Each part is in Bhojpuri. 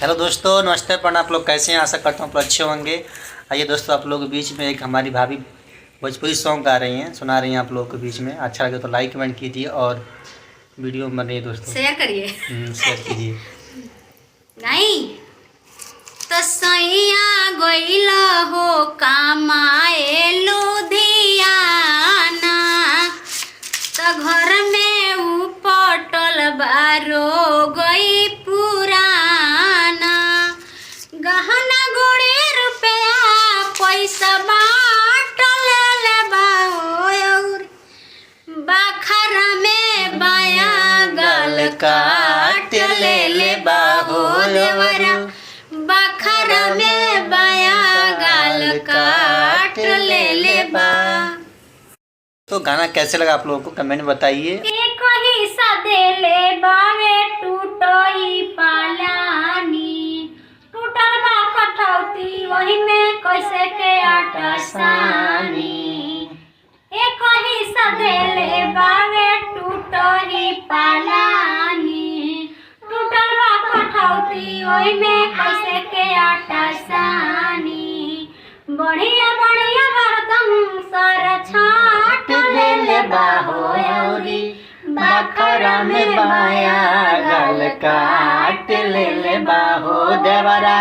हेलो दोस्तों, नमस्ते प्रणाम। आप लोग कैसे हैं? आशा करता हूँ आप लोग अच्छे होंगे। आइए दोस्तों, आप लोगों के बीच में एक हमारी भाभी भोजपुरी सॉन्ग गा रही हैं, सुना रही हैं आप लोगों के बीच में। अच्छा लगे तो लाइक कमेंट कीजिए और वीडियो बन रही है दोस्तों, शेयर करिए। शेयर कीजिए। नहीं तो सैया गइला हो कमाए लुधियाना, तो घर में ऊ पटल बारो गई पुराना। गहना गुड़ी रुपया पैसा बाट ले बाओ, बखरा में बाया गल काट ले बाहो देवरा, बखरा में बाया गल काट ले बा। तो गाना कैसे लगा आप लोगों को कमेंट में बताइए। एक हिस्सा दे ले बावे टूटई पालानी, टूटल बा कठौती वही में कैसे के आटा सानी। एक हिस्सा दे ले बावे टूटई पालानी, टूटल बा कठौती वही में कैसे के आटा सानी। बढ़िया बढ़िया बर्तन सारा छाट ले बाहो औरी, बखरा में बाया गल काट ले बाहो देवरा,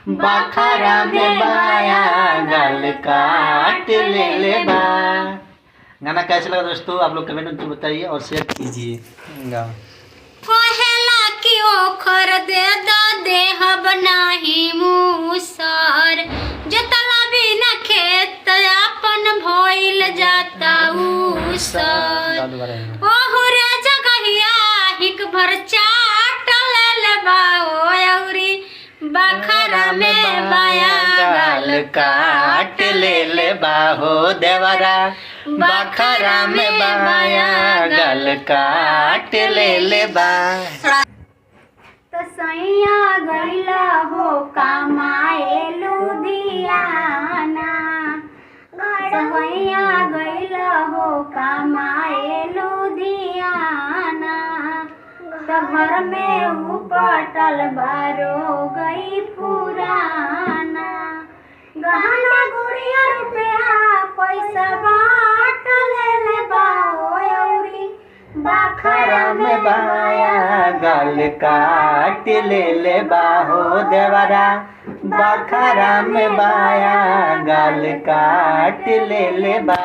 बखरा में बाया गल काट ले बा। गाना कैसे लगा दोस्तों? आप लोग कमेंट में बताइए और शेयर कीजिए। कहेला कि ओखर दे दो देह बनाही मूसर, जतला बिना खेत अपन भइल जाता उसर। ओहुरे जगहिया हिक भर चाट ले बाओ औरी, बखरा में बाया गल काट ले बाहो देवरा, बखरा में बाया गल काट ले बा। तो सैया गइला हो कमाए लुधियाना, सैया गइला हो कमाए लुधियाना, तो घर में ऊ पटल बारो गई पुराना। गहना गुड़िया रुपया पैसा बाट ले बाओ औरी, बखरा में बाया गल काट ले बाहो देवरा, बखरा में बाया गल काट ले बा।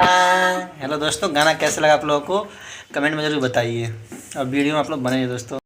हेलो दोस्तों, गाना कैसे लगा आप लोगों को कमेंट में जरूर बताइए और वीडियो में आप लोग बनाइए दोस्तों।